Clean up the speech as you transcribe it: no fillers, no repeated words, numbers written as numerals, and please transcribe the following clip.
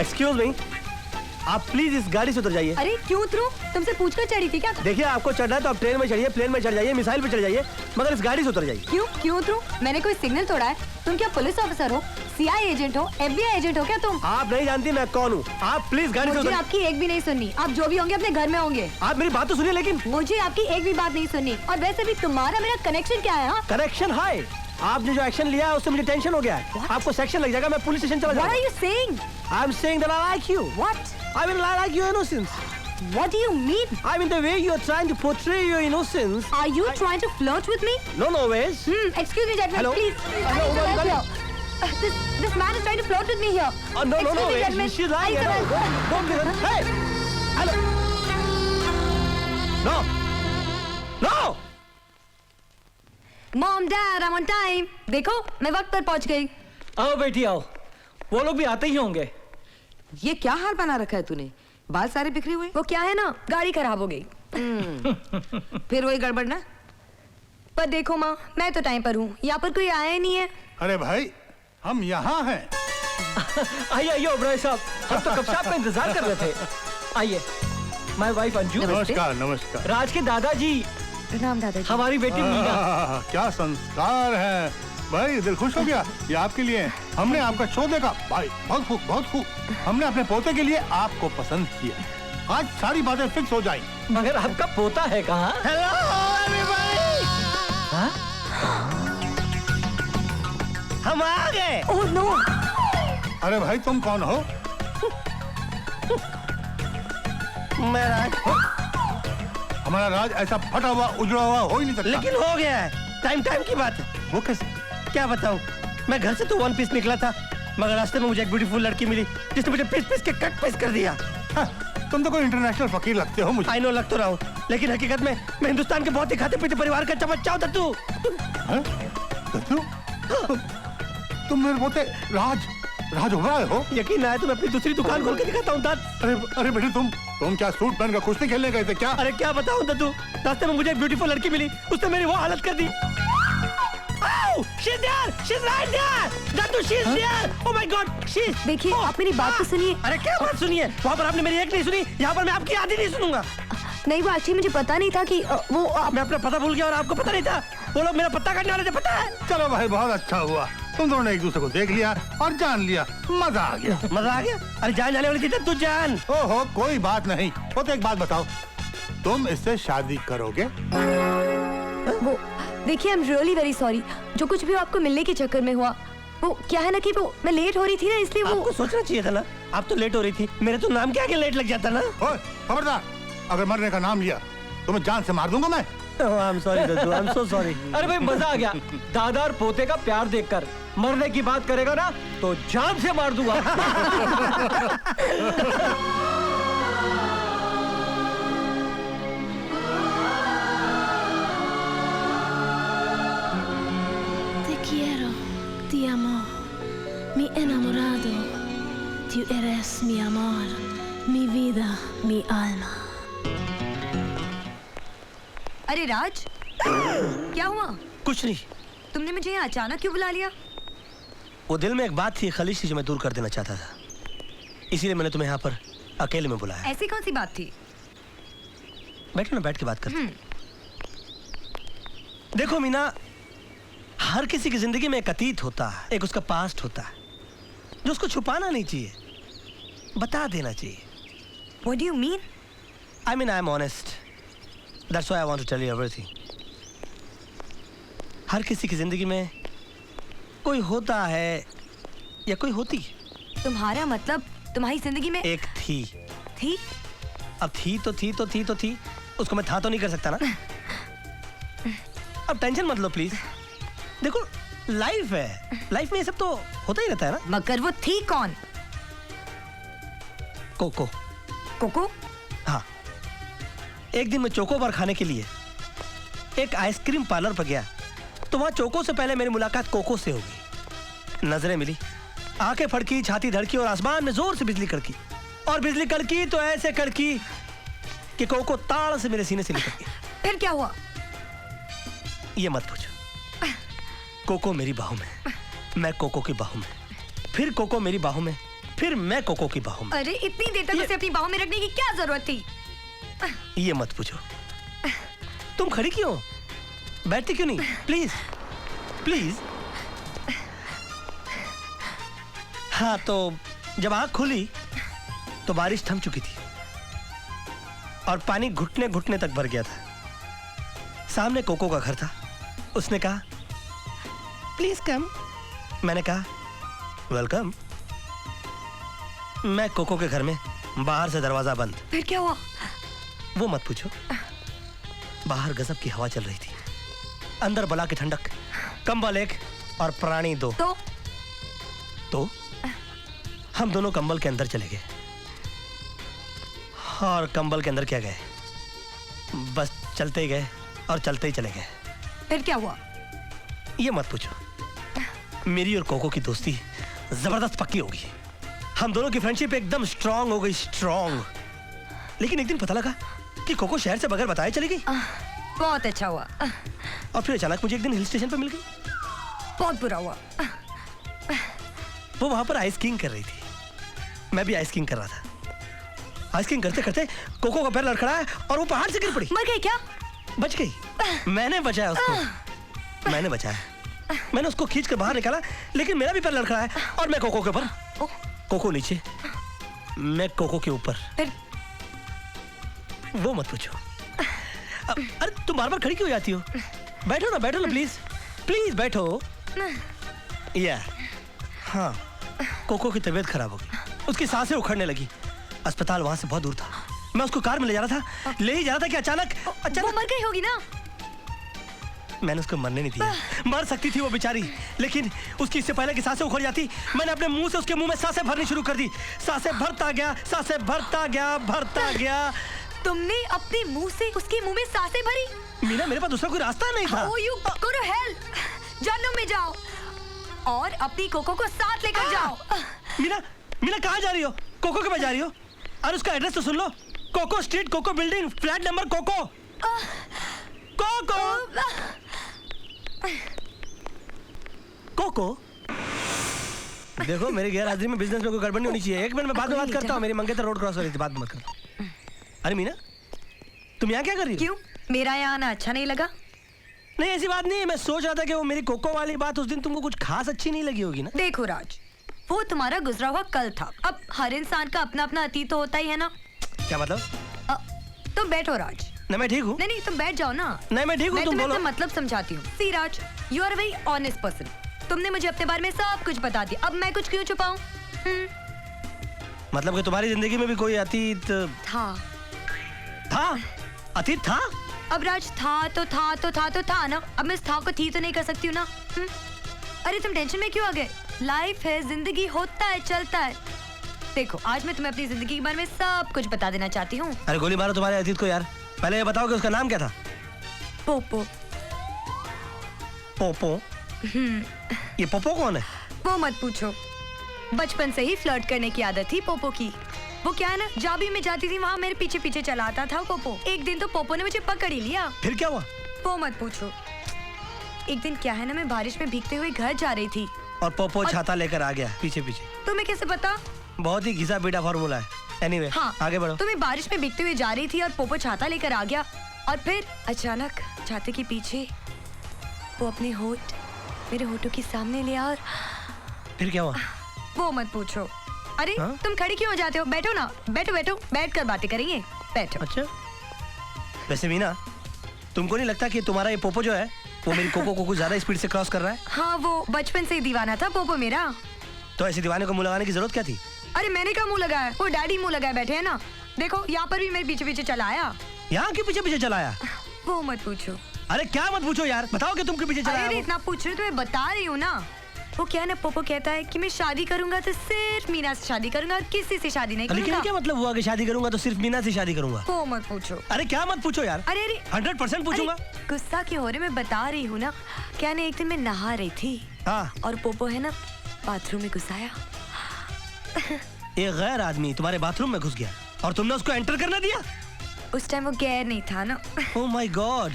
Excuse me, आप please इस गाड़ी से उतर जाइए। अरे क्यों उतरूं? तुमसे पूछकर चढ़ी थी क्या? देखिए आपको चढ़ना है तो आप ट्रेन में चढ़िए, प्लेन में चढ़ जाइए, मिसाइल पे चढ़ जाइए, मगर इस गाड़ी से उतर जाइए। क्यों उतरूं? मैंने कोई सिग्नल तोड़ा है? तुम क्या पुलिस ऑफिसर हो, सीआईए एजेंट हो, एफबीआई एजेंट हो क्या तुम? आप नहीं जानती मैं कौन हूँ। आप प्लीज गाड़ी से मुझे उतर। आपकी एक भी नहीं सुननी। आप जो भी होंगे अपने घर में होंगे। आप मेरी बात तो सुनिए। लेकिन मुझे आपकी एक भी बात नहीं सुननी। और वैसे भी तुम्हारा मेरा कनेक्शन क्या है? हाँ, कनेक्शन है। आपने जो एक्शन लिया है उससे मुझे टेंशन हो गया है। आपको सेक्शन लग जाएगा, मैं पुलिस स्टेशन चला What जाऊंगा। are you saying? I'm saying that I like you. What? I mean, I like your innocence. What do you mean? I mean, the way you are trying to portray your innocence. Are you trying to flirt with me? No ways. Excuse me, gentlemen, Hello? please. Hello, I need some hello. help here. This man is trying to flirt with me here. No Excuse me, ways. gentlemen. She's lying. I need some help. Don't do that. Hey! Hello. No. No. Mom, Dad, I'm on time. देखो, मैं वक्त पर पहुंच गई। आओ बेटी आओ, वो लोग भी आते ही होंगे। ये क्या हाल बना रखा है तूने? बाल सारे बिखरे हुए। वो क्या है ना, गाड़ी खराब हो गई। फिर वही गड़बड़ ना। पर देखो माँ, मैं तो टाइम पर हूँ, यहाँ पर कोई आया ही नहीं है। अरे भाई, हम यहाँ हैं। आइए आइए ओबराय साहब, हम तो कब से आपका इंतजार कर रहे थे। आइए, माय वाइफ अंजू। नमस्कार नमस्कार। राज के दादाजी, प्रणाम दादाजी। हमारी बेटी मीना। क्या संस्कार है भाई, दिल खुश हो गया। ये आपके लिए हमने आपका शो देखा भाई, बहुत खूब बहुत खूब। हमने अपने पोते के लिए आपको पसंद किया। आज सारी बातें फिक्स हो जाएं। मगर आपका पोता है कहाँ? Hello, everybody. हाँ? हम आ गए। Oh no! अरे भाई तुम कौन हो? मैं राज। हमारा राज ऐसा फटा हुआ उजड़ा हुआ हो ही नहीं सकता। लेकिन हो गया है। टाइम की बात है। वो कैसे? क्या बताऊं, मैं घर से तो वन पीस निकला था, मगर रास्ते में मुझे एक ब्यूटीफुल लड़की मिली जिसने मुझे पीस के कट पीस कर दिया। हाँ, तुम तो कोई इंटरनेशनल फकीर लगते हो मुझे। आई नो, लग तो रहा हूं, लेकिन हकीकत में मैं हिंदुस्तान के बहुत ही खाते पीते परिवार का चमचा हूं। दत्तू, हाँ? दत्तू? तुम मेरे पोते राज ओबराय हो? यकीन आए तो मैं अपनी दूसरी दुकान खोल के दिखाता हूं। अरे बेटे, तुम क्या सूट पहनकर कुश्ती खेलने गए थे क्या? अरे क्या बताऊं दत्तू, रास्ते में मुझे एक ब्यूटीफुल लड़की मिली, उसने मेरी वो हालत कर दी। Oh, she's there! She's right there! Dattu, she's there! Oh my God, she's... देखिए, आप मेरी बात तो सुनिए। अरे क्या बात सुनिए? वहाँ पर आपने मेरी एक नहीं सुनी, यहाँ पर मैं आपकी आधी नहीं सुनूंगा। नहीं, वो एक्चुअली मुझे पता नहीं था कि वो मैं अपना पता भूल गया और आपको पता नहीं था। वो लोग मेरा पता काटने वाले थे, पता है? चलो भाई, बहुत अच्छा हुआ, तुम दोनों ने एक दूसरे को देख लिया और जान लिया। मजा आ गया। मजा आ गया? अरे जान जाने वाली थी दत्तू जान। ओहो, कोई बात नहीं। वो तो एक बात बताओ, तुम इससे शादी करोगे? वो देखिए, I am really very sorry, जो कुछ भी आपको मिलने के चक्कर में हुआ। वो क्या है ना कि वो मैं लेट हो रही थी ना, इसलिए वो... आपको सोचना चाहिए था ना, आप तो लेट हो रही थी, मेरे तो नाम के आगे लेट लग जाता ना। ओए, खबरदार, अगर मरने का नाम लिया तो मैं जान से मार दूंगा मैं। I am sorry Dattu, I am so sorry. अरे भाई मजा आ गया, दादा और पोते का प्यार देखकर। मरने की बात करेगा ना तो जान से मार दूंगा। Te quiero, te amo, mi enamorado, tú eres mi amor, mi vida, mi alma. अरे राज, क्या हुआ? कुछ नहीं। तुमने मुझे यहाँ अचानक क्यों बुला लिया? वो दिल में एक बात थी, खलीश थी, जो मैं दूर कर देना चाहता था, इसीलिए मैंने तुम्हें यहाँ पर अकेले में बुलाया। ऐसी कौन सी बात थी? बैठो ना, बैठ के बात करते। देखो मीना, हर किसी की जिंदगी में एक अतीत होता है, एक उसका पास्ट होता है, जो उसको छुपाना नहीं चाहिए, बता देना चाहिए। What do you mean? I mean, I'm honest. That's why I want to tell you everything. हर किसी की जिंदगी में कोई होता है या कोई होती है। तुम्हारा मतलब तुम्हारी जिंदगी में एक थी। थी? अब थी तो थी, उसको मैं था तो नहीं कर सकता ना। अब टेंशन मत लो प्लीज। देखो, लाइफ है, लाइफ में ये सब तो होता ही रहता है ना। मगर वो थी कौन? कोको। कोको? हाँ, एक दिन मैं चोकोबार खाने के लिए एक आइसक्रीम पार्लर पर गया, तो वहां चोको से पहले मेरी मुलाकात कोको से हो गई। नजरें मिली, आंखें फड़की, छाती धड़की और आसमान में जोर से बिजली कड़की, और बिजली कड़की तो ऐसे कड़की कि कोको ताड़ से मेरे सीने से लिपट गई। फिर क्या हुआ? ये मत पूछो। कोको मेरी बाहों में, मैं कोको की बाहों में, फिर कोको मेरी बाहों में, फिर मैं कोको की बाहों में। अरे इतनी देर तक उसे अपनी बाहों में रखने की क्या जरूरत थी? ये मत पूछो। तुम खड़ी क्यों, बैठती क्यों नहीं? Please please. हाँ, तो जब आंख खुली तो बारिश थम चुकी थी और पानी घुटने घुटने तक भर गया था। सामने कोको का घर था। उसने कहा प्लीज कम। मैंने कहा वेलकम। मैं कोको के घर में, बाहर से दरवाजा बंद। फिर क्या हुआ? वो मत पूछो। बाहर गजब की हवा चल रही थी, अंदर बला की ठंडक, कंबल एक और प्राणी दो। तो हम दोनों कंबल के अंदर चले गए। और कंबल के अंदर क्या गए, बस चलते ही गए और चलते ही चले गए। फिर क्या हुआ? ये मत पूछो। मेरी और कोको की दोस्ती जबरदस्त पक्की हो गई। हम दोनों की फ्रेंडशिप एकदम स्ट्रांग हो गई, स्ट्रांग। लेकिन एक दिन पता लगा कि कोको शहर से बगैर बताए चली गई। बहुत अच्छा हुआ। और फिर अचानक मुझे एक दिन हिल स्टेशन पर मिल गई। बहुत बुरा हुआ। वो वहां पर आइस किंग कर रही थी, मैं भी आइस किंग कर रहा था। आइस किंग करते करते कोको का पैर लड़खड़ाया और वो पहाड़ से गिर पड़ी। मर गई क्या? बच गई। मैंने बचाया उसको, मैंने बचाया। मैंने उसको खींच कर बाहर निकाला, लेकिन मेरा भी पैर लड़खड़ाया और मैं कोको के ऊपर, कोको नीचे, मैं कोको के ऊपर। फिर वो मत पूछो। अरे तुम बार बार खड़ी क्यों हो जाती हो? बैठो ना प्लीज प्लीज बैठो। या हाँ, कोको की तबीयत खराब हो गई, उसकी सांसें उखड़ने लगी। अस्पताल वहां से बहुत दूर था। मैं उसको कार में ले जा रहा था, ले ही जा रहा था कि अचानक वो मर गई होगी ना? मैंने उसको मरने नहीं दिया। मर सकती थी वो बेचारी, लेकिन उसकी इससे पहले कि सांसें उखड़ जाती, मैंने अपने मुंह से उसके मुंह में सांसें भरनी शुरू कर दी। सांसें भरता गया, सांसें भरता गया, भरता गया। तुमने अपने मुंह से उसके मुंह में सांसें भरी? मीना, मेरे पास दूसरा कोई रास्ता नहीं था। Oh, you go to hell! जहन्नुम में जाओ और अपनी कोको को साथ लेकर जाओ। मीना कहाँ जा रही हो? कोको के पास जा रही हो? और उसका एड्रेस तो सुन लो। Coco street, Coco building, flat number Coco. Coco Coco. देखो, मेरी गैर हाजिरी में बिजनेस में कोई गड़बड़ नहीं होनी चाहिए। एक मिनट में बाद में बात करता हूँ। मेरी मंगेतर रोड क्रॉस हो रही थी, बात मत कर। अरे मीना, तुम यहाँ क्या कर रही हो? क्यों, मेरा यहाँ आना अच्छा नहीं लगा? नहीं, ऐसी बात नहीं है। मैं सोच रहा था कि वो मेरी कोको वाली बात उस दिन तुमको कुछ खास अच्छी नहीं लगी होगी ना। देखो राज, वो तुम्हारा गुजरा हुआ कल था। अब हर इंसान का अपना अपना अतीत तो होता ही है ना। क्या मतलब? तुम बैठो राज। नहीं, मैं ठीक हूँ। नहीं तुम बैठ जाओ ना। नहीं, मैं ठीक हूँ, तुम बोलो। मतलब समझाती हूँ। See Raj, you are very honest person. तुमने मुझे अपने बारे में सब कुछ बता दिया, अब मैं कुछ क्यों छुपाऊं? मतलब कि तुम्हारी जिंदगी में भी कोई अतीत था? अतीत था? अब राज, था ना। अब मैं इस था को थी तो नहीं कर सकती हूँ ना। अरे तुम टेंशन में क्यों आ गए? लाइफ है, जिंदगी होता है, चलता है। देखो, आज मैं तुम्हें अपनी जिंदगी के बारे में सब कुछ बता देना चाहती हूँ। अरे गोली मारो तुम्हारे अतीत को यार। पहले ये बताओ कि उसका नाम क्या था? पोपो। पोपो? ये पोपो कौन है? वो मत पूछो। बचपन से ही फ्लर्ट करने की आदत थी पोपो की। वो क्या है ना, जहाँ भी मैं जाती थी वहाँ मेरे पीछे पीछे चला आता था पोपो। एक दिन तो पोपो ने मुझे पकड़ ही लिया। फिर क्या हुआ? वो मत पूछो। एक दिन क्या है ना, मैं बारिश में भीगते हुए घर जा रही थी और पोपो छाता लेकर आ गया पीछे पीछे। तुम्हें कैसे पता? बहुत ही घिसा पीटा फॉर्मूला है। एनीवे, हाँ, आगे बढ़ो। तो मैं बारिश में भीगते हुए जा रही थी और पोपो छाता लेकर आ गया। और फिर अचानक छाते के पीछे वो अपने होठ मेरे होठों के सामने ले और फिर क्या हुआ? वो मत पूछो। अरे हाँ? तुम खड़ी क्यों हो जाते हो? बैठो ना, बैठो बैठ कर बातें करेंगे, बैठो। अच्छा, वैसे मीना, तुमको नहीं लगता कि तुम्हारा ये पोपो जो है वो मेरी कोको को कुछ ज्यादा स्पीड से क्रॉस कर रहा है? हाँ, वो बचपन से ही दीवाना था पोपो मेरा। तो ऐसे दीवाने को मुंह लगाने की जरूरत क्या थी? अरे मैंने कहा मुंह लगाया, वो डैडी मुंह लगाए बैठे हैं ना। देखो, यहाँ पर भी मेरे पीछे पीछे चला आया। यहाँ के पीछे पीछे चलाया? वो मत पूछो। अरे क्या मत पूछो यार, बताओ कि तुम के पीछे चलाया? अरे इतना पूछ रही, तो मैं बता रही हूँ ना। वो क्या है ना, पोपो कहता है कि मैं शादी करूंगा तो सिर्फ मीना से शादी करूंगा और किसी से शादी नहीं लेकिन करूंगा। क्या मतलब हुआ कि शादी करूंगा तो सिर्फ मीना से शादी करूंगा? वो मत पूछो। अरे क्या मत पूछो यार? अरे 100% पूछूंगा। गुस्सा क्यों हो रहे, मैं बता रही हूँ ना। क्या ना, एक दिन मैं नहा रही थी हाँ, और पोपो है ना बाथरूम में घुसाया। एक गैर आदमी तुम्हारे बाथरूम में घुस गया और तुमने उसको एंटर करना दिया? उस टाइम वो गैर नहीं था ना। Oh my God,